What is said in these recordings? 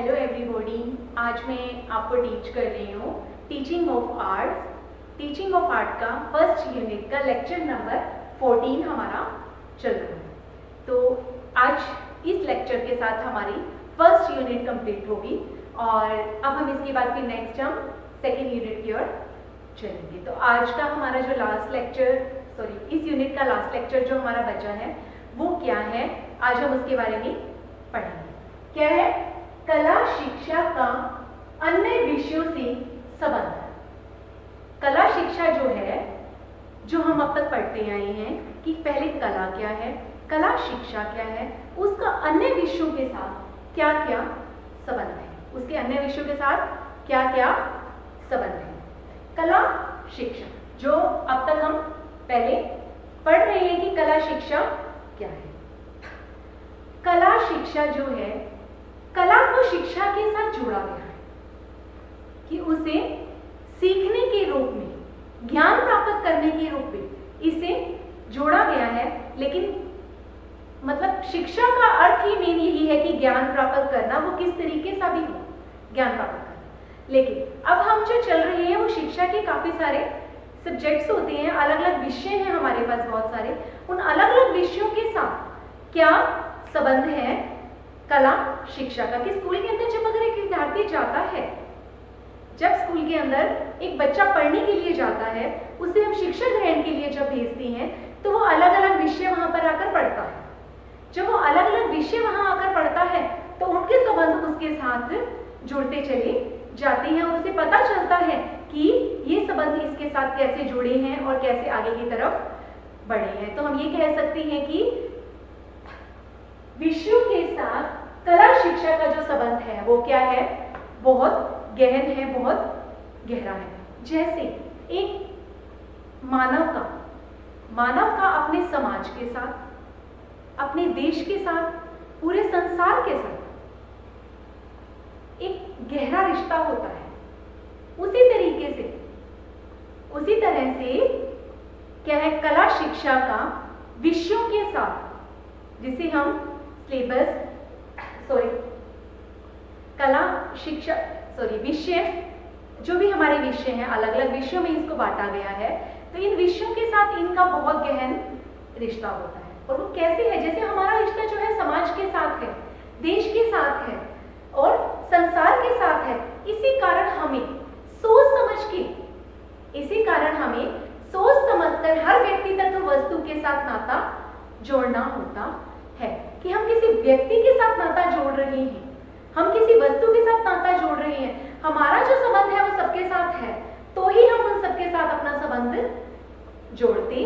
Hello everybody, आज मैं आपको टीच कर रही हूँ teaching of arts. Teaching of art का फर्स्ट यूनिट का लेक्चर नंबर 14 हमारा चल रहा है। तो आज इस लेक्चर के साथ हमारी फर्स्ट यूनिट कंप्लीट होगी और अब हम इसके बाद फिर नेक्स्ट हम सेकेंड यूनिट की ओर चलेंगे। तो आज का हमारा जो लास्ट लेक्चर इस यूनिट का लास्ट लेक्चर जो हमारा बचा है वो क्या है, आज हम उसके बारे में पढ़ेंगे। क्या है? कला शिक्षा का अन्य विषयों से संबंध। कला शिक्षा जो है, जो हम अब तक पढ़ते आए हैं कि पहले कला क्या है, कला शिक्षा क्या है, उसका अन्य विषयों के साथ क्या क्या संबंध है, उसके अन्य विषयों के साथ क्या क्या संबंध है। कला शिक्षा जो अब तक हम पहले पढ़ रहे हैं कि कला शिक्षा क्या है। कला शिक्षा जो है, कला को शिक्षा के साथ जोड़ा गया है कि उसे सीखने के रूप में, ज्ञान प्राप्त करने के रूप में इसे जोड़ा गया है। लेकिन मतलब शिक्षा का अर्थ ही मेन यही है कि ज्ञान प्राप्त करना, वो किस तरीके से भी हो, ज्ञान प्राप्त करना। लेकिन अब हम जो चल रहे हैं वो शिक्षा के काफी सारे सब्जेक्ट्स होते हैं, अलग अलग विषय हैं हमारे पास बहुत सारे। उन अलग अलग विषयों के साथ क्या संबंध है कला शिक्षा का। कि स्कूल के अंदर जब अगर एक विद्यार्थी जाता है, जब स्कूल के अंदर एक बच्चा पढ़ने के लिए जाता है, उसे हम शिक्षा ग्रहण के लिए जब भेजते हैं तो वो अलग अलग विषय वहां पर आकर पढ़ता है। जब वो अलग अलग विषय वहां आकर पढ़ता है तो उनके संबंध उसके साथ जुड़ते चले जाते हैं और उसे पता चलता है कि ये संबंध इसके साथ कैसे जुड़े हैं और कैसे आगे की तरफ बढ़े हैं। तो हम ये कह सकते हैं कि विषयों के साथ कला शिक्षा का जो संबंध है वो क्या है, बहुत गहन है, बहुत गहरा है। जैसे एक मानव का अपने समाज के साथ, अपने देश के साथ, पूरे संसार के साथ एक गहरा रिश्ता होता है, उसी तरह से क्या है कला शिक्षा का विषयों के साथ, जिसे हम विषय, जो भी हमारे विषय हैं, अलग अलग विषयों में इसको बांटा गया है। तो इन विषयों के साथ इनका बहुत गहन रिश्ता होता है। और वो कैसे है? जैसे हमारा रिश्ता जो है समाज के साथ है, देश के साथ है और संसार के साथ है। इसी कारण हमें सोच समझकर हर व्यक्ति तत्व वस्तु के साथ नाता जोड़ना होता है। कि हम किसी व्यक्ति के साथ नाता जोड़ रहे हैं, हम किसी वस्तु के साथ नाता जोड़ रहे हैं, हमारा जो संबंध है वो सबके साथ है, तो ही हम उन सबके साथ अपना संबंध जोड़ते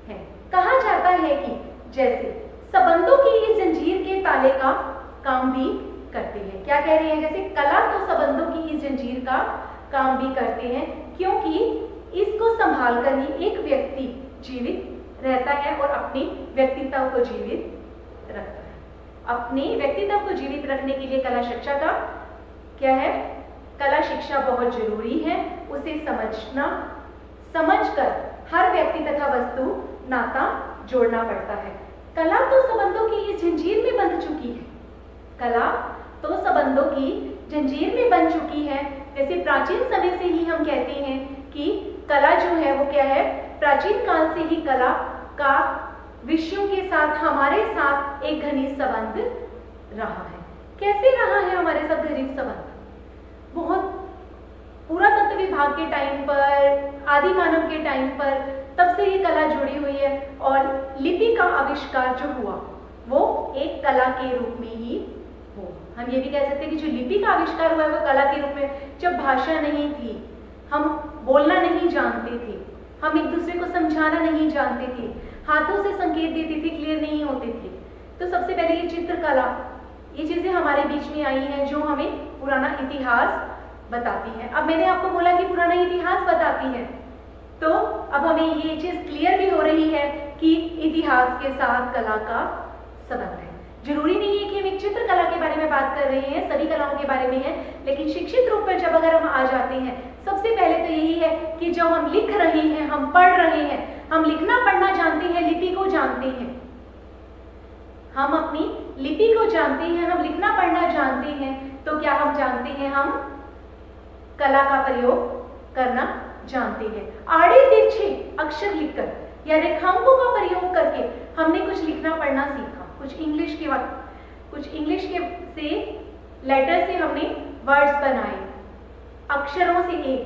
हैं। कहा जाता है कि जैसे संबंधों की इस जंजीर के ताले का काम भी करते हैं। क्या कह रहे हैं? जैसे कला तो संबंधों की इस जंजीर का काम भी करते हैं, क्योंकि इसको संभाल कर ही एक व्यक्ति जीवित रहता है और अपनी व्यक्तित्व को जीवित रखता है। अपने व्यक्तित्व को जीवित रखने के लिए कला शिक्षा का क्या है, कला शिक्षा बहुत जरूरी है। उसे समझकर हर व्यक्ति तथा वस्तु नाता जोड़ना पड़ता है। कला तो संबंधों की इस जंजीर में बंध चुकी है, कला तो संबंधों की जंजीर में बन चुकी है। जैसे प्राचीन समय से ही हम कहते हैं कि कला जो है वो क्या है, प्राचीन काल से ही कला का विषयों के साथ हमारे साथ एक घनिष्ठ संबंध रहा है। कैसे रहा है हमारे साथ घनिष्ठ संबंध? बहुत पुरातत्व विभाग के टाइम पर, आदि मानव के टाइम पर, तब से ये कला जुड़ी हुई है। और लिपि का आविष्कार जो हुआ वो एक कला के रूप में ही हो। हम ये भी कह सकते हैं कि जो लिपि का आविष्कार हुआ है वो कला के रूप में। जब भाषा नहीं थी, हम बोलना नहीं जानते थे, हम एक दूसरे को समझाना नहीं जानते थे, हाथों से संकेत देते थे, क्लियर नहीं होते थे, तो सबसे पहले ये चित्रकला, ये चीजें हमारे बीच में आई हैं जो हमें पुराना इतिहास बताती हैं। अब मैंने आपको बोला कि पुराना इतिहास बताती है, तो अब हमें ये चीज क्लियर भी हो रही है कि इतिहास के साथ कला का संबंध है। जरूरी नहीं है कि हम एक चित्रकला के बारे में बात कर रहे हैं, सभी कलाओं के बारे में है, लेकिन शिक्षित रूप में जब अगर हम आ जाते हैं, सबसे पहले तो यही है कि जब हम लिख रहे हैं, हम पढ़ रहे हैं, हम लिखना पढ़ना जानते हैं, लिपि को जानते हैं, हम अपनी लिपि को जानते हैं, हम लिखना पढ़ना जानते हैं, तो क्या हम जानते हैं, हम कला का प्रयोग करना जानते हैं। आड़े तिरछे अक्षर लिखकर या रेखांकों का प्रयोग करके हमने कुछ लिखना पढ़ना सीखा। कुछ इंग्लिश के से लेटर से हमने वर्ड्स बनाए, अक्षरों से एक,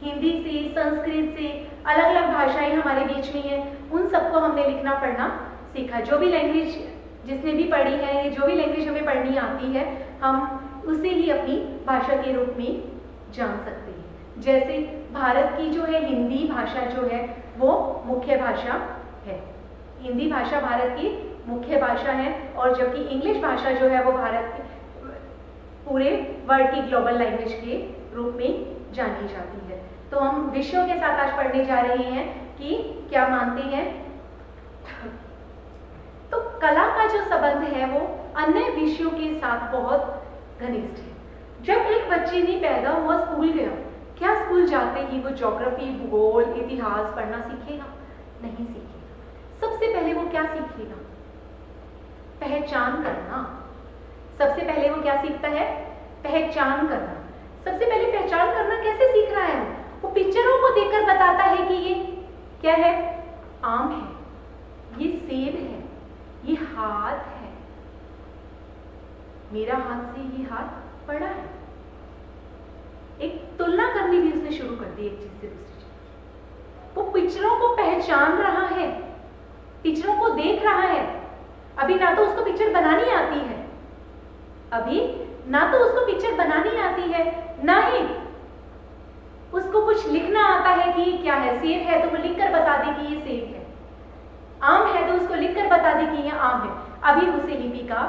हिंदी से, संस्कृत से, अलग अलग भाषाएं हमारे बीच में हैं, उन सबको हमने लिखना पढ़ना सीखा। जो भी लैंग्वेज जिसने भी पढ़ी है, जो भी लैंग्वेज हमें पढ़नी आती है, हम उसे ही अपनी भाषा के रूप में जान सकते हैं। जैसे भारत की जो है हिंदी भाषा जो है वो मुख्य भाषा है। हिंदी भाषा भारत की मुख्य भाषा है, और जबकि इंग्लिश भाषा जो है वो भारत के पूरे वर्ल्ड की ग्लोबल लैंग्वेज के रूप में जानी जाती है। तो हम विषयों के साथ आज पढ़ने जा रहे हैं कि क्या मानते हैं। तो कला का जो संबंध है वो अन्य विषयों के साथ बहुत घनिष्ठ है। जब एक बच्चे ने पैदा हुआ, स्कूल गया, क्या स्कूल जाते ही वो ज्योग्राफी, भूगोल, इतिहास पढ़ना सीखेगा? नहीं सीखेगा। सबसे पहले वो क्या सीखेगा? पहचान करना। सबसे पहले वो क्या सीखता है? पहचान करना। सबसे पहले पहचान करना कैसे सीख रहा है? वो पिक्चरों को देखकर बताता है कि ये क्या है? आम है, ये सेब है, ये हाथ है, मेरा हाथ से ये हाथ बड़ा है। एक तुलना करनी भी उसने शुरू कर दी एक चीज से दूसरी चीज। वो पिक्चरों को पहचान रहा है, पिक्चरों को देख रहा है। अभी ना तो उसको पिक्चर बनानी आती है, अभी ना तो उसको पिक्चर बनानी आती है, ना ही उसको कुछ लिखना आता है कि क्या है। सेब है तो वो लिखकर बता दे कि ये सेब है, आम है तो उसको लिखकर बता दे कि ये आम है। अभी उसे लिपि का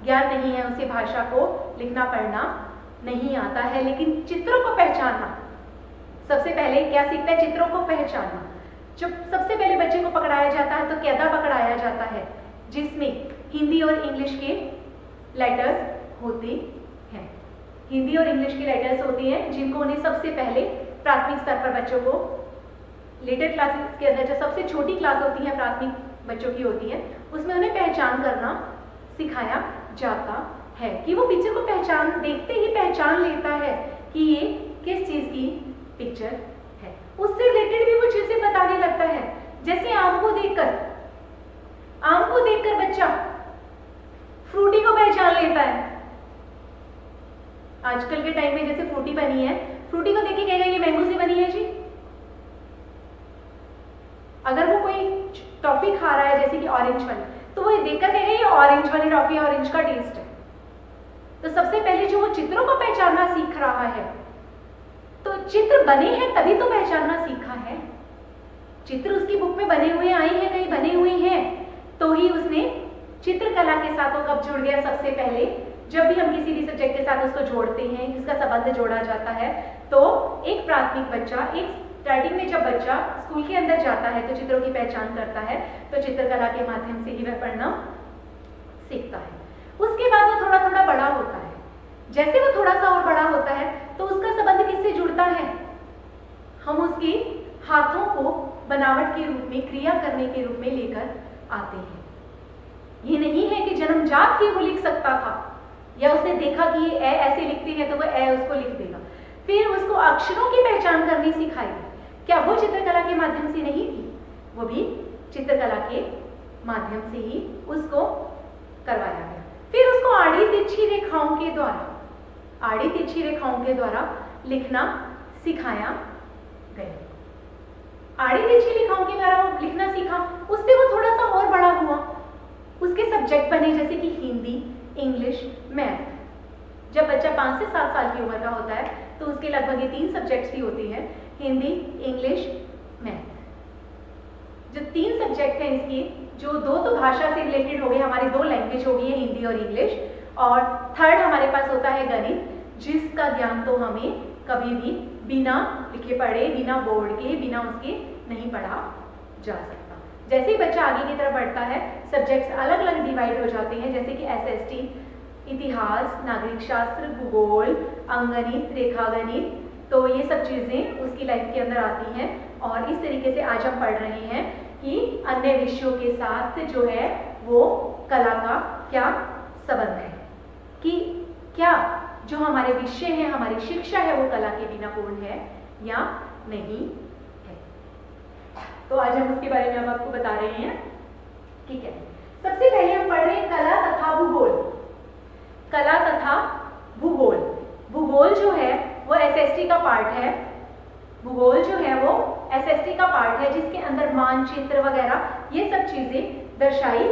ज्ञान नहीं है, उसे भाषा को लिखना पढ़ना नहीं आता है। लेकिन चित्रों को पहचानना, सबसे पहले क्या सीखता है? चित्रों को पहचानना। जब सबसे पहले बच्चे को पकड़ाया जाता है तो कैदा पकड़ाया जाता है, जिसमें हिंदी और इंग्लिश के लेटर्स होते हैं। हिंदी और इंग्लिश के लेटर्स होते हैं जिनको उन्हें सबसे पहले प्राथमिक स्तर पर बच्चों को, लेटर क्लासेस के अंदर जो सबसे छोटी क्लास होती है प्राथमिक बच्चों की होती है, उसमें उन्हें पहचान करना सिखाया जाता है कि वो पिक्चर को पहचान, देखते ही पहचान लेता है कि ये किस चीज की पिक्चर है। उससे रिलेटेड भी वो चीजें बताने लगता है। जैसे आम को देखकर बच्चा फ्रूटी को पहचान लेता है। आजकल के टाइम में जैसे फ्रूटी बनी है, फ्रूटी को देख के कहेगा ये मैंगो से बनी है जी। अगर वो कोई टॉफी खा रहा है जैसे कि ऑरेंज वाली, तो वो देखकर कहेगा ये ऑरेंज वाली टॉफी, ऑरेंज का टेस्ट है। तो सबसे पहले जो वो चित्रों को पहचानना सीख रहा है, तो चित्र बने हैं तभी तो पहचानना सीखा है। चित्र उसकी बुक में बने हुए आए हैं, कहीं बने हुए हैं, तो ही उसने चित्रकला के साथ वो कब जुड़ गया? सबसे पहले जब भी हम किसी भी सब्जेक्ट के साथ उसको जोड़ते हैं, इसका संबंध जोड़ा जाता है, तो एक प्राथमिक बच्चा, एक स्टार्टिंग में जब बच्चा स्कूल के अंदर जाता है तो चित्रों की पहचान करता है, तो चित्रकला के माध्यम से ही वह पढ़ना सीखता है। उसके बाद वो थोड़ा थोड़ा बड़ा होता है। जैसे वो थोड़ा सा और बड़ा होता है तो उसका संबंध किससे जुड़ता है? हम उसके हाथों को बनावट के रूप में, क्रिया करने के रूप में लेकर आते हैं। ये नहीं है कि जन्मजात ही वो लिख सकता था, या उसने देखा कि ये ए ऐसे लिखते हैं तो वो ए उसको लिख देगा। फिर उसको अक्षरों की पहचान करनी सिखाई। क्या वो चित्रकला के माध्यम से नहीं थी? वो भी चित्रकला के माध्यम से ही उसको करवाया गया। फिर उसको आड़ी तिरछी रेखाओं के द्वारा लिखना सिखाया गया। आड़ी तिरछी रेखाओं के द्वारा वो लिखना सीखा। उससे वो थोड़ा सा और बड़ा हुआ, उसके सब्जेक्ट बने जैसे कि हिंदी, इंग्लिश, मैथ। जब बच्चा 5 से 7 साल की उम्र का होता है तो उसके लगभग ये 3 सब्जेक्ट्स ही होते हैं, हिंदी, इंग्लिश, मैथ। जो 3 सब्जेक्ट हैं इसके, जो 2 तो भाषा से रिलेटेड हो गए, हमारी 2 लैंग्वेज हो गई है, हिंदी और इंग्लिश, और थर्ड हमारे पास होता है गणित, जिसका ज्ञान तो हमें कभी भी बिना लिखे पढ़े, बिना बोर्ड के, बिना उसके नहीं पढ़ा जा सकता। जैसे ही बच्चा आगे की तरफ बढ़ता है, सब्जेक्ट्स अलग अलग डिवाइड हो जाते हैं, जैसे कि एसएसटी, इतिहास, नागरिक शास्त्र, भूगोल, अंकगणित, रेखागणित, तो ये सब चीज़ें उसकी लाइफ के अंदर आती हैं। और इस तरीके से आज हम पढ़ रहे हैं कि अन्य विषयों के साथ जो है वो कला का क्या संबंध है, कि क्या जो हमारे विषय है, हमारी शिक्षा है, वो कला के बिना पूर्ण है या नहीं है। तो आज हम उसके बारे में हम आपको बता रहे हैं। ठीक है, सबसे पहले हम पढ़ रहे हैं कला तथा भूगोल। कला तथा भूगोल। भूगोल जो है वो एसएसटी का पार्ट है। भूगोल जो है वो एसएसटी का पार्ट है, जिसके अंदर मानचित्र वगैरह ये सब चीजें दर्शाई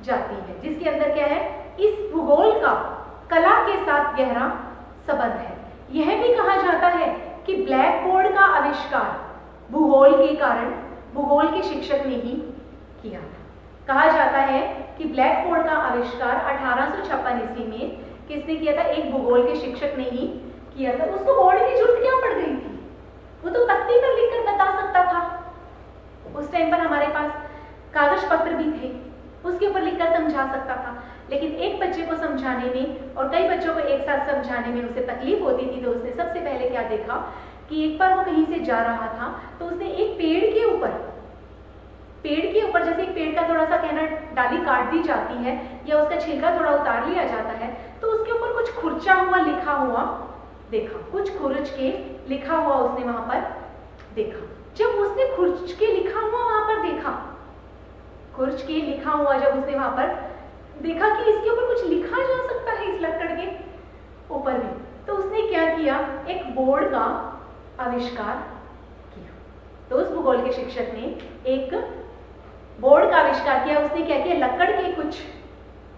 जाती है, जिसके अंदर क्या है, इस भूगोल का कला के साथ गहरा संबंध है। यह भी कहा जाता है कि ब्लैक बोर्ड का आविष्कार भूगोल के कारण भूगोल के शिक्षक ने ही किया था। कहा जाता है कि ब्लैक बोर्ड का आविष्कार 1856 ईस्वी में किसने किया था, एक भूगोल के शिक्षक ने ही किया था। उसको बोर्ड की जरूरत क्या पड़ गई थी, वो तो तख्ती पर लिखकर बता सकता था। उस टाइम पर हमारे पास कागज पत्र भी थे, उसके ऊपर लिखकर समझा सकता था। लेकिन एक बच्चे को समझाने में और कई बच्चों को एक साथ समझाने में उसे तकलीफ होती थी। तो उसने सबसे पहले क्या देखा कि एक बार वो कहीं से जा रहा था, तो उसने एक पेड़ के ऊपर जैसे एक पेड़ का थोड़ा सा कहना डाली काट दी जाती है या उसका छिलका थोड़ा उतार लिया जाता है, तो उसके ऊपर कुछ खुरचा हुआ लिखा हुआ देखा, कुछ खुरच के लिखा हुआ उसने वहां पर देखा। जब उसने खुरच के लिखा हुआ वहां पर देखा, खुरच के लिखा हुआ जब उसने वहां पर देखा कि इसके ऊपर कुछ लिखा जा सकता है इस लकड़ के ऊपर भी, तो उसने क्या किया, एक बोर्ड का आविष्कार किया। तो उस भूगोल के शिक्षक ने एक बोर्ड का आविष्कार किया। उसने क्या किया, लकड़ के कुछ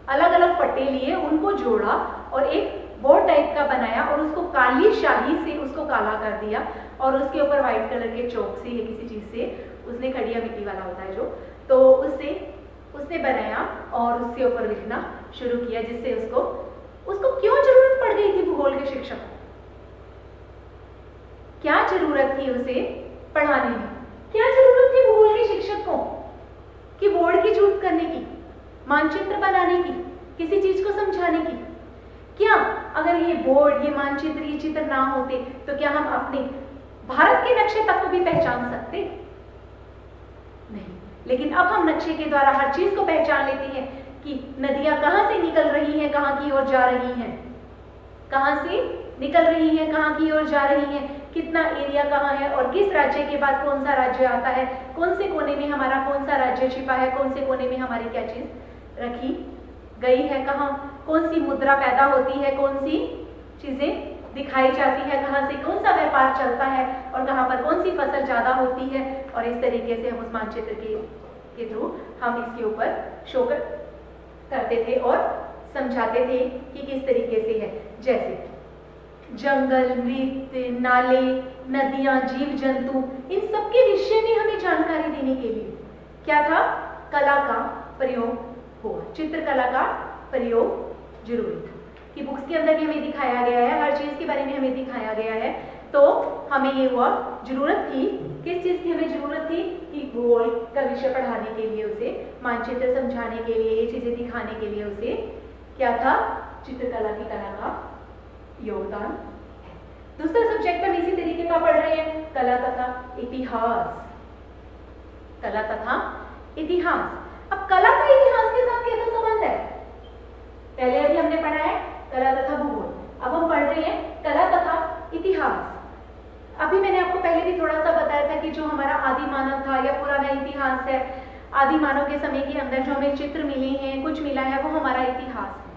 अलग अलग पट्टे लिए, उनको जोड़ा और एक बोर्ड टाइप का बनाया और उसको काली शाही से उसको काला कर दिया और उसके ऊपर व्हाइट कलर के चौक से या किसी चीज से, उसने खड़िया मिट्टी वाला होता है जो, तो उससे उसने बनाया और उसके ऊपर लिखना शुरू किया, जिससे उसको क्यों जरूरत पड़ गई थी भूगोल के शिक्षक को, क्या जरूरत थी उसे पढ़ाने में, क्या जरूरत थी भूगोल के शिक्षक को कि बोर्ड की जरूरत करने की, मानचित्र बनाने की, किसी चीज को समझाने की। क्या अगर ये बोर्ड, ये मानचित्र, ये चित्र ना होते तो क्या हम अपने भारत के नक्शे तक को भी पहचान सकते? नहीं। लेकिन अब हम नक्शे के द्वारा हर चीज को पहचान लेते हैं कि नदियां कहां से निकल रही हैं, कहां की ओर जा रही हैं, कहां से निकल रही हैं, कहां की ओर जा रही हैं, कितना एरिया कहां है और किस राज्य के बाद कौन सा राज्य आता है, कौन से कोने में हमारा कौन सा राज्य छिपा है, कौन से कोने में हमारी क्या चीज रखी गई है, कहां कौन सी मुद्रा पैदा होती है, कौन सी चीजें दिखाई जाती है, कहां से कौन सा व्यापार चलता है और कहां पर कौन सी फसल ज्यादा होती है। और इस तरीके से हम उस मानचित्र के थ्रू हम इसके ऊपर शो करते थे और समझाते थे कि किस तरीके से है। जैसे जंगल, मृत, नाले, नदियां, जीव जंतु, इन सबके विषय में हमें जानकारी देने के लिए क्या था, कला का प्रयोग हुआ, चित्रकला का प्रयोग जरूरी था। कि बुक्स के अंदर भी हमें दिखाया गया है, हर चीज के बारे में हमें दिखाया गया है, तो हमें ये हुआ जरूरत थी, किस चीज की हमें जरूरत थी कि भूगोल का विषय पढ़ाने के लिए, उसे मानचित्र समझाने के लिए, ये चीजें दिखाने के लिए उसे क्या था, चित्रकला की कला का योगदान है। दूसरा सब्जेक्ट हम इसी तरीके का पढ़ रहे हैं, कला तथा इतिहास। कला तथा इतिहास। अब कला का इतिहास के साथ कैसा संबंध है? पहले अभी हमने पढ़ा है कला तथा भूगोल, अब हम पढ़ रहे हैं कला तथा इतिहास। अभी मैंने आपको पहले भी थोड़ा सा बताया था कि जो हमारा आदि मानव था या पुराना इतिहास है, आदि मानव के समय के अंदर जो हमें चित्र मिले हैं, कुछ मिला है, वो हमारा इतिहास है,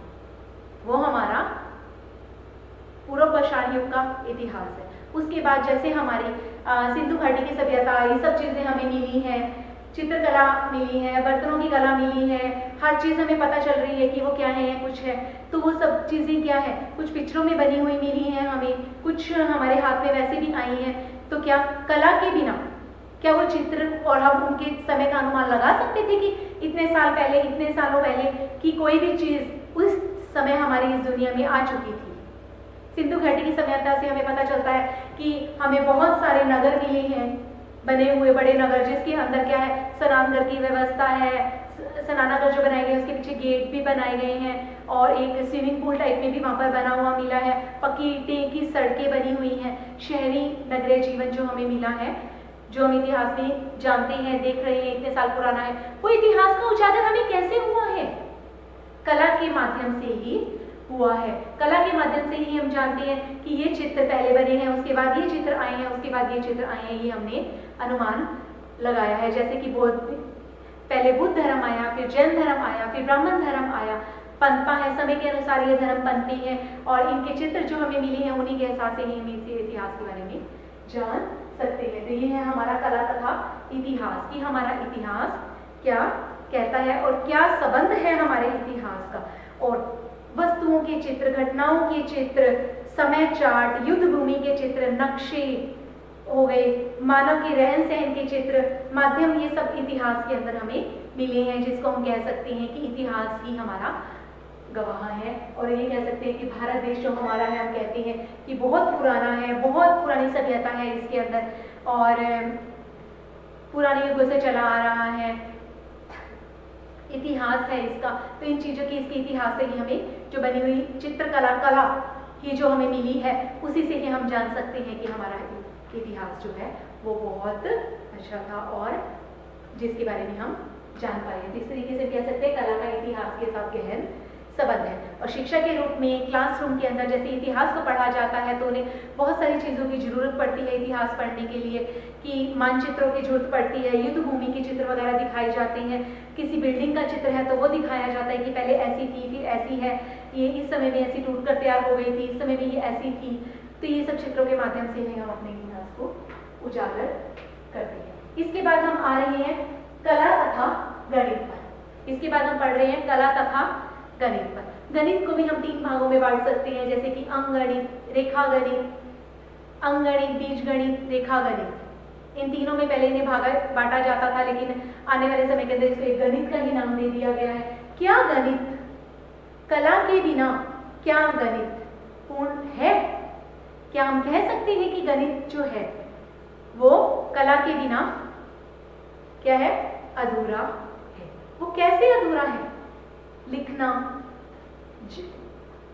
वो हमारा पूर्व पाषाण युग का इतिहास है। उसके बाद जैसे हमारी सिंधु घाटी की सभ्यता, ये सब चीजें हमें मिली हैं, चित्रकला मिली है, बर्तनों की कला मिली है, हर चीज हमें पता चल रही है कि वो क्या है या कुछ है, तो वो सब चीजें क्या है, कुछ पिक्चरों में बनी हुई मिली है हमें, कुछ हमारे हाथ में वैसे भी आई हैं। तो क्या कला के बिना क्या वो चित्र और हम उनके समय का अनुमान लगा सकते थे कि इतने साल पहले, इतने सालों पहले की कोई भी चीज उस समय हमारी इस दुनिया में आ चुकी थी? सिंधु घाटी की सभ्यता से हमें पता चलता है कि हमें बहुत सारे नगर मिले हैं, बने हुए बड़े नगर, जिसके अंदर क्या है, स्नानघर की व्यवस्था है, स्नानागार जो बनाए गए उसके पीछे गेट भी बनाए गए हैं और एक स्विमिंग पूल टाइप में भी वहां पर बना हुआ मिला है, पक्की ईंटें की सड़कें बनी हुई हैं, शहरी नगरीय जीवन जो हमें मिला है, जो हम इतिहास में जानते हैं, देख रहे हैं, इतने साल पुराना है, वो इतिहास का उजागर हमें कैसे हुआ है? कला के माध्यम से ही हुआ है। कला के माध्यम से ही हम जानते हैं कि ये चित्र पहले बने हैं, उसके बाद ये चित्र आए हैं, उसके बाद ये चित्र आए हैं, ये हमने अनुमान लगाया है। जैसे कि पहले बुद्ध धर्म आया, फिर जैन धर्म आया, फिर ब्राह्मण धर्म आया, पनपा है, समय के अनुसार ये धर्म पनपे हैं और इनके चित्र जो हमें मिले हैं उन्हीं के हिसाब से ही हम इस इतिहास के बारे में जान सकते हैं। तो ये है हमारा कला तथा इतिहास कि हमारा इतिहास क्या कहता है और क्या संबंध है हमारे इतिहास का। और वस्तुओं के चित्र, घटनाओं के चित्र, समय चार्ट, युद्ध भूमि के चित्र, नक्शे हो गए, मानव के रहन सहन के चित्र, माध्यम, ये सब इतिहास के अंदर हमें मिले हैं, जिसको हम कह सकते हैं कि इतिहास ही हमारा गवाह है। और ये कह सकते हैं कि भारत देश जो हमारा है, हम कहते हैं कि बहुत पुराना है, बहुत पुरानी सभ्यता है इसके अंदर और पुराने युगों से चला आ रहा है, इतिहास है इसका। तो इन चीज़ों की, इसके इतिहास से ही हमें जो बनी हुई चित्रकला, कला ही जो हमें मिली है, उसी से ही हम जान सकते हैं कि हमारा इतिहास जो है वो बहुत अच्छा था और जिसके बारे में हम जान पाए। इस तरीके से कह सकते हैं कला का इतिहास के साथ गहन संबंध है। और शिक्षा के रूप में क्लासरूम के अंदर जैसे इतिहास को पढ़ा जाता है तो उन्हें बहुत सारी चीज़ों की जरूरत पड़ती है इतिहास पढ़ने के लिए, कि मानचित्रों की जरूरत पड़ती है, युद्ध भूमि के चित्र वगैरह दिखाए जाते हैं, किसी बिल्डिंग का चित्र है तो वो दिखाया जाता है कि पहले ऐसी थी, फिर ऐसी है, ये इस समय में ऐसी टूट कर तैयार हो गई थी, इस समय में ये ऐसी थी। तो ये सब चित्रों के माध्यम से ही हम अपने इतिहास को उजागर करते हैं। इसके बाद हम आ रहे हैं कला तथा गणित पर। इसके बाद हम पढ़ रहे हैं कला तथा गणित पर। गणित को भी हम 3 भागों में बांट सकते हैं, जैसे कि अंकगणित, रेखागणित, अंकगणित, बीजगणित, रेखागणित। इन तीनों में पहले इन्हें बांटा जाता था, लेकिन आने वाले समय के अंदर इसको एक गणित का ही नाम दे दिया गया है। क्या गणित, कला के बिना क्या गणित पूर्ण है? क्या हम कह सकते हैं कि गणित जो है वो कला के बिना क्या है? अधूरा है। वो कैसे अधूरा है? लिखना,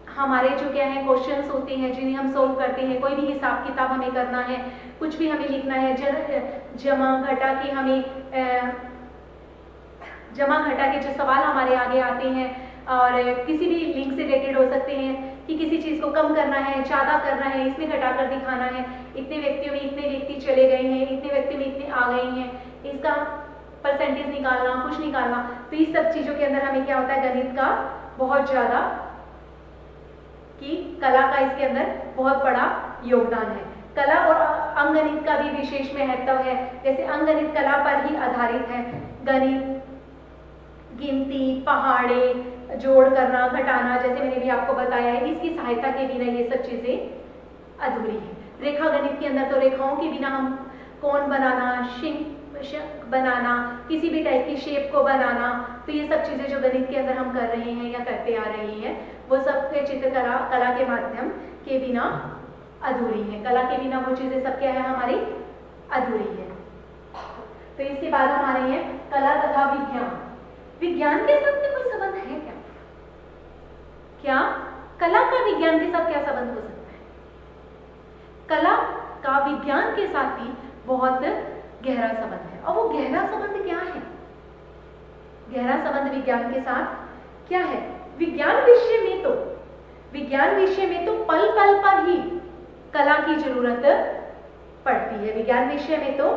हमारे जो क्या है क्वेश्चंस होते हैं जिन्हें हम सोल्व करते हैं, कोई भी हिसाब किताब हमें करना है, कुछ भी हमें लिखना है, जमा घटा के हमें जमा घटा के जो सवाल हमारे आगे आते हैं और किसी भी लिंक से रिलेटेड हो सकते हैं कि किसी चीज़ को कम करना है, ज़्यादा करना है, इसमें घटाकर दिखाना है, इतने व्यक्तियों में इतने व्यक्ति चले गए हैं, इतने व्यक्तियों में इतने आ गए हैं, इसका परसेंटेज निकालना, कुछ निकालना। तो इस सब चीज़ों के अंदर हमें क्या होता है, गणित का बहुत ज़्यादा कि कला का इसके अंदर बहुत बड़ा योगदान है। कला और अंकगणित का भी विशेष महत्व है। जैसे अंकगणित कला पर ही आधारित है, गणित गिनती, पहाड़े, जोड़ करना, घटाना, जैसे मैंने भी आपको बताया है, इसकी सहायता के बिना ये सब चीज़ें अधूरी हैं। रेखा गणित के अंदर तो रेखाओं के बिना हम कोण बनाना, शंख बनाना, किसी भी टाइप की शेप को बनाना, तो ये सब चीज़ें जो गणित के अंदर हम कर रहे हैं या करते आ रहे हैं, वो सब चित्रकला कला के माध्यम के बिना अधूरी है। कला के बिना वो चीज़ें सब क्या है हमारी अधूरी है। तो इसके बाद हम आ रहे हैं कला तथा विज्ञान। विज्ञान के साथ में कोई संबंध है क्या? क्या कला का विज्ञान के साथ क्या संबंध हो सकता है? कला का विज्ञान के साथ भी बहुत गहरा संबंध है। और वो गहरा संबंध क्या है? गहरा संबंध विज्ञान के साथ क्या है? विज्ञान विषय में तो पल पल पर ही कला की जरूरत पड़ती है। विज्ञान विषय में तो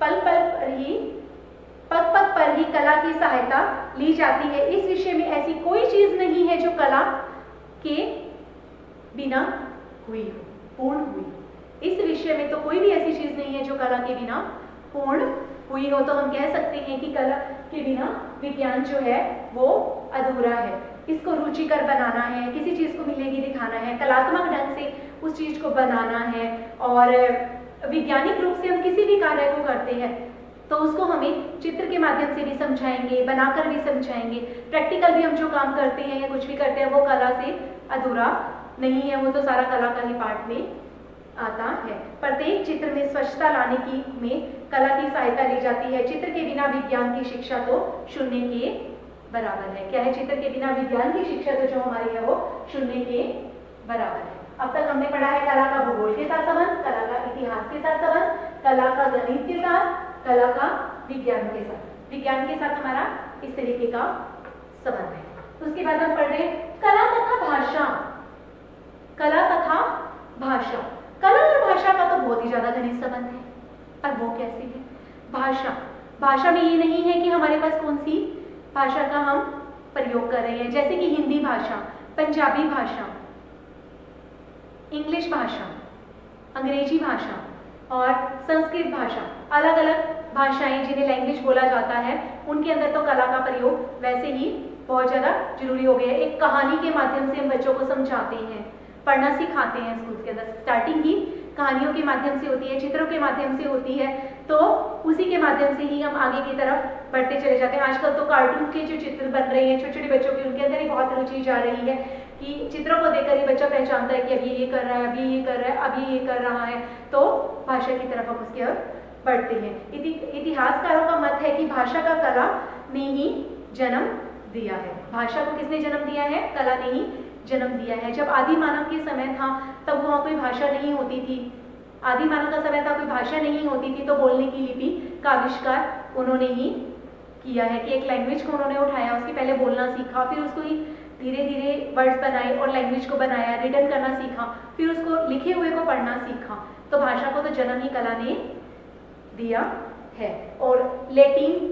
पल पल पर ही, पग पग पर ही कला की सहायता ली जाती है। इस विषय में ऐसी कोई चीज नहीं है जो कला के बिना हुई हो, पूर्ण हुई। इस विषय में तो कोई भी ऐसी चीज नहीं है जो कला के बिना पूर्ण हुई हो। तो हम कह सकते हैं कि कला के बिना विज्ञान जो है वो अधूरा है। इसको रुचिकर बनाना है, किसी चीज को मिलेगी दिखाना है, कलात्मक ढंग से उस चीज को बनाना है, और वैज्ञानिक रूप से हम किसी भी कार्य को करते हैं तो उसको हमें चित्र के माध्यम से भी समझाएंगे, बनाकर भी समझाएंगे। प्रैक्टिकल भी हम जो काम करते हैं या कुछ भी करते हैं वो कला से अधूरा नहीं है, वो तो सारा कला का ही पार्ट में आता है। प्रत्येक चित्र में स्वच्छता लाने की में कला की सहायता ली जाती है। चित्र के बिना विज्ञान की शिक्षा तो शून्य के बराबर है। क्या है? चित्र के बिना विज्ञान की शिक्षा तो जो हमारी है वो शून्य के बराबर है। अब तक हमने पढ़ा है कला का भूगोल के साथ संबंध, कला का इतिहास के साथ संबंध, कला का गणित के साथ, कला का विज्ञान के साथ। विज्ञान के साथ हमारा इस तरीके का संबंध है। उसके बाद हम पढ़ रहे हैं कला तथा भाषा। कला तथा भाषा, कला और भाषा का तो बहुत ही ज्यादा घनिष्ठ संबंध है, पर वो कैसे है? भाषा, भाषा में ये नहीं है कि हमारे पास कौन सी भाषा का हम प्रयोग कर रहे हैं, जैसे कि हिंदी भाषा, पंजाबी भाषा, इंग्लिश भाषा, अंग्रेजी भाषा और संस्कृत भाषा, अलग अलग भाषाएं जिन्हें लैंग्वेज बोला जाता है, उनके अंदर तो कला का प्रयोग वैसे ही बहुत ज़्यादा जरूरी हो गया है। एक कहानी के माध्यम से हम बच्चों को समझाते हैं, पढ़ना सिखाते हैं स्कूल के अंदर। स्टार्टिंग ही कहानियों के माध्यम से होती है, चित्रों के माध्यम से होती है, तो उसी के माध्यम से ही हम आगे की तरफ बढ़ते चले जाते हैं। आजकल तो कार्टून के जो चित्र बन रहे हैं छोटे छोटे बच्चों के, उनके अंदर ही बहुत रुचि जा रही है कि चित्रों को देखकर ही बच्चा पहचानता है कि अभी ये कर रहा है, अभी ये कर रहा है, अभी ये कर रहा है, तो भाषा की तरफ हम उसकी ओर बढ़ते हैं। इतिहासकारों का मत है कि भाषा का कला ने ही जन्म दिया है। भाषा को किसने जन्म दिया है? कला ने ही जन्म दिया है। जब आदि मानव के समय था तब वहाँ कोई भाषा नहीं होती थी, आदि मानव का समय था, कोई भाषा नहीं होती थी, तो बोलने की लिपि का आविष्कार उन्होंने ही किया है कि एक लैंग्वेज को उन्होंने उठाया, उसके पहले बोलना सीखा, फिर उसको ही धीरे धीरे वर्ड्स बनाए और लैंग्वेज को बनाया, रिटन करना सीखा, फिर उसको लिखे हुए को पढ़ना सीखा। तो भाषा को तो जन्म ही कला ने दिया है। और लैटिन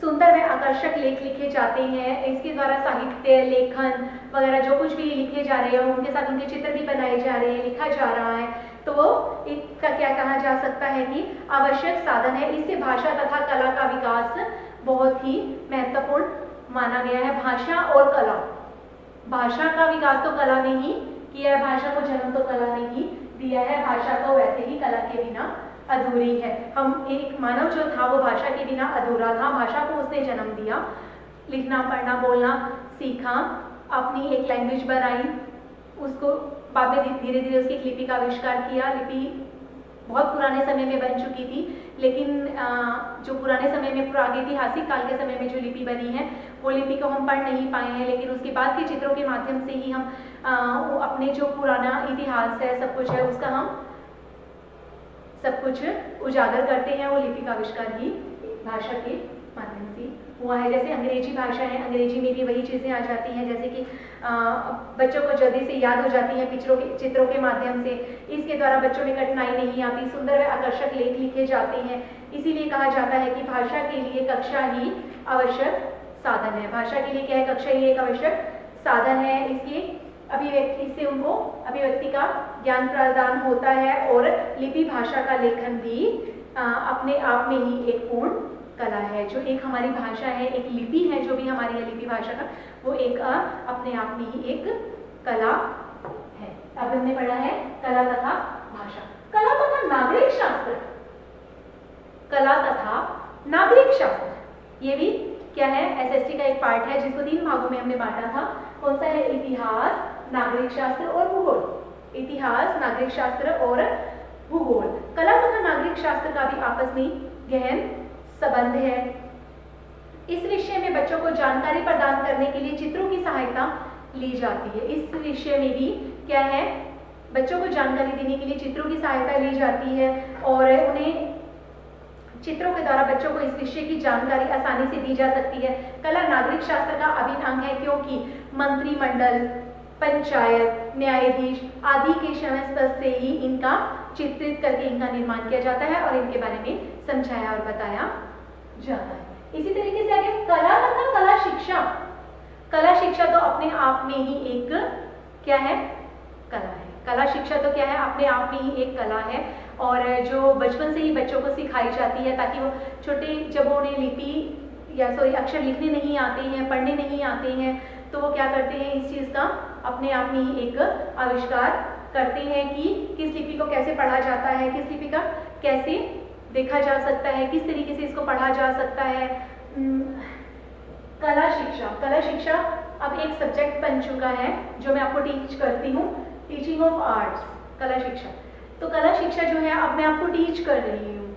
सुंदर व आकर्षक लेख लिखे जाते हैं, इसके द्वारा साहित्य, लेखन वगैरह जो कुछ भी लिखे जा रहे हैं, उनके साथ उनके चित्र भी बनाए जा रहे हैं, लिखा जा रहा है, तो वो इसका क्या कहा जा सकता है कि आवश्यक साधन है। इससे भाषा तथा कला का विकास बहुत ही महत्वपूर्ण माना गया है। भाषा और कला, भाषा का विकास तो कला ने ही किया है, भाषा को जन्म तो कला ने ही दिया है, भाषा तो वैसे ही कला के बिना अधूरी है। हम एक मानव जो था वो भाषा के बिना अधूरा था, भाषा को उसने जन्म दिया, लिखना पढ़ना बोलना सीखा, अपनी एक लैंग्वेज बनाई, उसको बाद में धीरे धीरे उसकी एक लिपि का आविष्कार किया। लिपि बहुत पुराने समय में बन चुकी थी, लेकिन जो पुराने समय में प्रागैतिहासिक काल के समय में जो लिपि बनी है वो लिपि को हम पढ़ नहीं पाए हैं, लेकिन उसके बाद के चित्रों के माध्यम से ही हम अपने जो पुराना इतिहास है, सब कुछ है, उसका हम सब कुछ उजागर करते हैं। वो लिपि का आविष्कार ही भाषा के माध्यम से हुआ है। जैसे अंग्रेजी भाषा है, अंग्रेजी में भी वही चीज़ें आ जाती हैं, जैसे कि बच्चों को जल्दी से याद हो जाती हैं चित्रों के माध्यम से, इसके द्वारा बच्चों में कठिनाई नहीं आती, सुंदर व आकर्षक लेख लिखे जाते हैं। इसीलिए कहा जाता है कि भाषा के लिए कक्षा ही आवश्यक साधन है। भाषा के लिए क्या है? कक्षा ही एक आवश्यक साधन है। इससे उनको अभिव्यक्ति का ज्ञान प्रदान होता है और लिपि भाषा का लेखन भी अपने आप में ही एक पूर्ण कला है। जो एक हमारी भाषा है, एक लिपि है, जो भी हमारी है लिपि भाषा का, वो एक अपने आप में ही एक कला है। अब हमने पढ़ा है कला तथा भाषा। कला तथा नागरिक शास्त्र, कला तथा नागरिक शास्त्र, ये भी क्या है? एसएसटी का एक पार्ट है जिसको 3 भागों में हमने बांटा था। कौन सा है? इतिहास, नागरिक शास्त्र और भूगोल। इतिहास, नागरिक शास्त्र और भूगोल। कला तथा नागरिक शास्त्र का भी आपस में गहन संबंध है। इस विषय में बच्चों को जानकारी प्रदान करने के लिए चित्रों की सहायता ली जाती है। इस विषय में भी क्या है? बच्चों को जानकारी देने के लिए चित्रों की सहायता ली जाती है और उन्हें चित्रों के द्वारा बच्चों को इस विषय की जानकारी आसानी से दी जा सकती है। कला नागरिक शास्त्र का अभिन्न अंग है, क्योंकि मंत्रिमंडल, पंचायत, न्यायाधीश आदि के समय स्तर से ही इनका चित्रित करके इनका निर्माण किया जाता है और इनके बारे में समझाया और बताया जाता है। इसी तरीके से आगे कला तथा कला शिक्षा। कला शिक्षा तो अपने आप में ही एक क्या है? कला है। कला शिक्षा तो क्या है? अपने आप में ही एक कला है और जो बचपन से ही बच्चों को सिखाई जाती है, ताकि वो छोटे, जब उन्हें लिपि या अक्षर लिखने नहीं आते हैं, पढ़ने नहीं आते हैं, तो वो क्या करते हैं? इस चीज़ का अपने आप में ही एक आविष्कार करते हैं कि किस लिपि को कैसे पढ़ा जाता है, किस लिपि का कैसे देखा जा सकता है, किस तरीके से इसको पढ़ा जा सकता है। कला शिक्षा, कला शिक्षा अब एक सब्जेक्ट बन चुका है जो मैं आपको टीच करती हूँ, टीचिंग ऑफ आर्ट्स, कला शिक्षा। तो कला शिक्षा जो है अब मैं आपको टीच कर रही हूँ,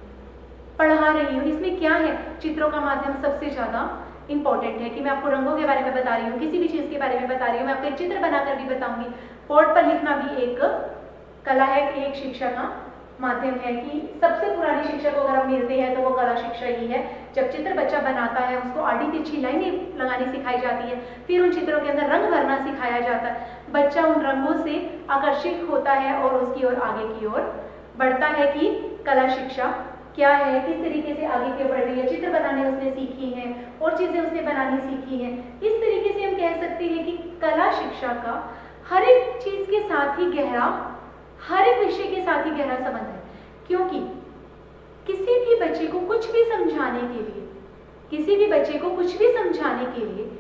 पढ़ा रही हूँ। इसमें क्या है? चित्रों का माध्यम सबसे ज़्यादा इंपॉर्टेंट है कि मैं आपको रंगों के बारे में बता रही हूँ, किसी भी चीज़ के बारे में बता रही हूँ, मैं आपको एक चित्र बनाकर भी बताऊंगी। बोर्ड पर लिखना भी एक कला है, एक शिक्षा का माध्यम है कि सबसे पुरानी शिक्षा को अगर हम मिलते हैं तो वो कला शिक्षा ही है। जब चित्र बच्चा बनाता है उसको आड़ी तिरछी लाइनें लगानी सिखाई जाती है, फिर उन चित्रों के अंदर रंग भरना सिखाया जाता है। बच्चा उन रंगों से आकर्षित होता है और उसकी ओर आगे की ओर बढ़ता है कि कला शिक्षा क्या है, किस तरीके से आगे की ओर बढ़ रही है। चित्र बनाने उसने सीखी हैं और चीज़ें उसने बनानी सीखी हैं। इस तरीके से हम कह सकते हैं कि कला शिक्षा का हर एक चीज़ के साथ ही गहरा, हर एक विषय के साथ ही गहरा संबंध है। क्योंकि किसी भी बच्चे को कुछ भी समझाने के लिए, किसी भी बच्चे को कुछ भी समझाने के लिए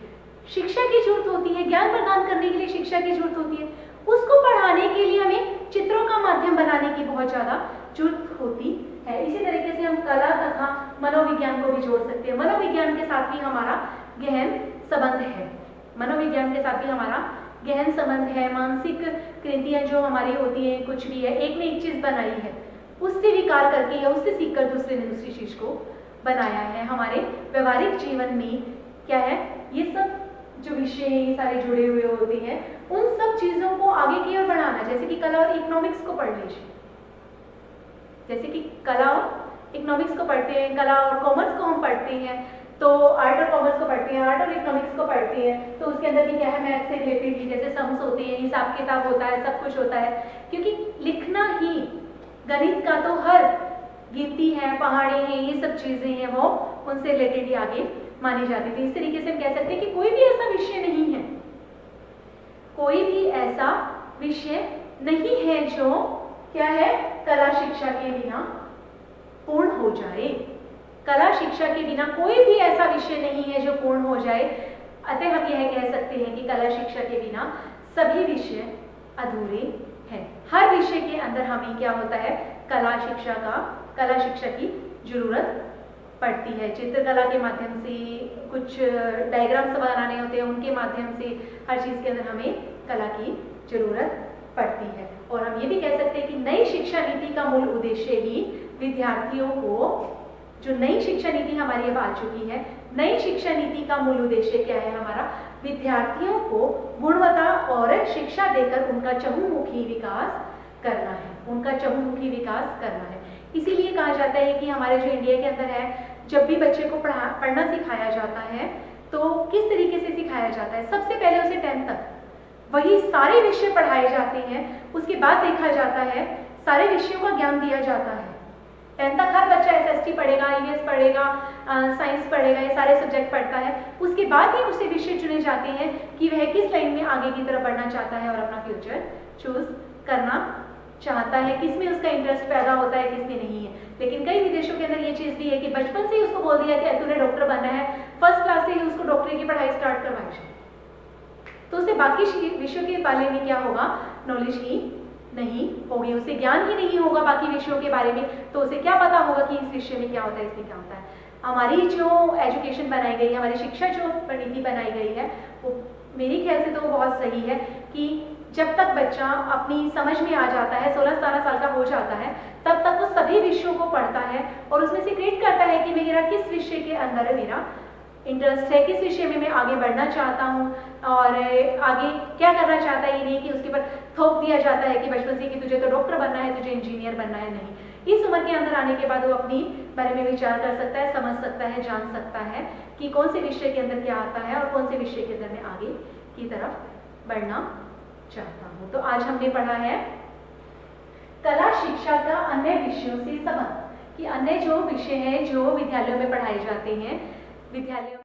शिक्षा की जरूरत होती है, ज्ञान प्रदान करने के लिए शिक्षा की जरूरत होती है। उसको पढ़ाने के लिए हमें चित्रों का माध्यम बनाने की बहुत ज़्यादा जरूरत होती है। इसी तरीके से हम कला तथा मनोविज्ञान को भी जोड़ सकते हैं। मनोविज्ञान के साथ भी हमारा गहन संबंध है। मनोविज्ञान के साथ भी हमारा गहन संबंध है। मानसिक कृतियाँ जो हमारी होती हैं, कुछ भी है, एक ने एक चीज़ बनाई है, उससे विकार करके या उससे सीखकर दूसरे ने दूसरी चीज़ को बनाया है। हमारे व्यवहारिक जीवन में क्या है, ये सब जो विषय हैं ये सारे जुड़े हुए होते हैं। उन सब चीज़ों को आगे की ओर बढ़ाना, जैसे कि कला और इकोनॉमिक्स को पढ़ लीजिए, जैसे कि कला और इकोनॉमिक्स को पढ़ते हैं, कला और कॉमर्स को हम पढ़ते हैं, तो आर्ट और कॉमर्स को पढ़ते हैं, आर्ट और इकोनॉमिक्स को पढ़ते हैं, तो उसके अंदर भी क्या है, मैथ से रिलेटेड ही जैसे सम्स होते हैं, हिसाब किताब होता है, सब कुछ होता है। क्योंकि लिखना ही गणित का तो हर गिनती है, पहाड़े हैं, ये सब चीज़ें हैं, वो उनसे रिलेटेड ही आगे मानी जाती थी। इस तरीके से हम कह सकते हैं कि कोई भी ऐसा विषय नहीं है, कोई भी ऐसा विषय नहीं है जो क्या है, कला शिक्षा के बिना पूर्ण हो जाए। कला शिक्षा के बिना कोई भी ऐसा विषय नहीं है जो पूर्ण हो जाए। अतः हम यह कह सकते हैं कि कला शिक्षा के बिना सभी विषय अधूरे हैं। हर विषय के अंदर हमें क्या होता है, कला शिक्षा की जरूरत पड़ती है। चित्रकला के माध्यम से, कुछ डायग्राम्स बनाने होते हैं, उनके माध्यम से हर चीज़ के अंदर हमें कला की जरूरत पड़ती है। और हम ये भी कह सकते हैं कि नई शिक्षा नीति का मूल उद्देश्य ही विद्यार्थियों को, जो नई शिक्षा नीति हमारी अब आ चुकी है, नई शिक्षा नीति का मूल उद्देश्य क्या है हमारा, विद्यार्थियों को गुणवत्ता और शिक्षा देकर उनका चहुमुखी विकास करना है, उनका चहुमुखी विकास करना है। इसीलिए कहा जाता है कि हमारे जो इंडिया के अंदर है, जब भी बच्चे को पढ़ना सिखाया जाता है तो किस तरीके से सिखाया जाता है, सबसे पहले उसे 10th तक वही सारे विषय पढ़ाए जाते हैं। उसके बाद देखा जाता है, सारे विषयों का ज्ञान दिया जाता है। 10th तक हर बच्चा SST पढ़ेगा, EVS पढ़ेगा, साइंस पढ़ेगा, ये सारे सब्जेक्ट पढ़ता है। उसके बाद ही उसे विषय चुने जाते हैं कि वह किस लाइन में आगे की तरफ बढ़ना चाहता है और अपना फ्यूचर चूज करना चाहता है, किस में उसका इंटरेस्ट पैदा होता है, किस में नहीं है। लेकिन कई विदेशों के अंदर ये चीज़ भी है कि बचपन से ही उसको बोल दिया कि तूने डॉक्टर बनना है, फर्स्ट क्लास से ही उसको डॉक्टरी की पढ़ाई स्टार्ट करवाई जाए, तो उसे बाकी विषयों के बारे में क्या होगा, नॉलेज ही नहीं होगी, उसे ज्ञान ही नहीं होगा बाकी विषयों के बारे में, तो उसे क्या पता होगा कि इस विषय में क्या होता है, इसमें क्या होता है। हमारी जो एजुकेशन बनाई गई है, हमारी शिक्षा जो नीति बनाई गई है, वो मेरे ख्याल से तो वो बहुत सही है कि जब तक बच्चा अपनी समझ में आ जाता है, 16-17 साल का हो जाता है, तब तक वो सभी विषयों को पढ़ता है और उसमें से ग्रेड करता है कि मेरा किस विषय के अंदर मेरा इंटरेस्ट है, किस विषय में मैं आगे बढ़ना चाहता हूँ और आगे क्या करना चाहता है। ये नहीं कि उसके ऊपर थोप दिया जाता है कि बचपन से कि तुझे तो डॉक्टर बनना है, तुझे इंजीनियर बनना है, नहीं। इस उम्र के अंदर आने के बाद वो अपनी बारे में विचार कर सकता है, समझ सकता है, जान सकता है कि कौन से विषय के अंदर क्या आता है और कौन से विषय के अंदर मैं आगे की तरफ बढ़ना चाहता हूँ। तो आज हमने पढ़ा है कला शिक्षा का अन्य विषयों से संबंध, कि अन्य जो विषय हैं जो विद्यालयों में पढ़ाए जाते हैं, विद्यालयों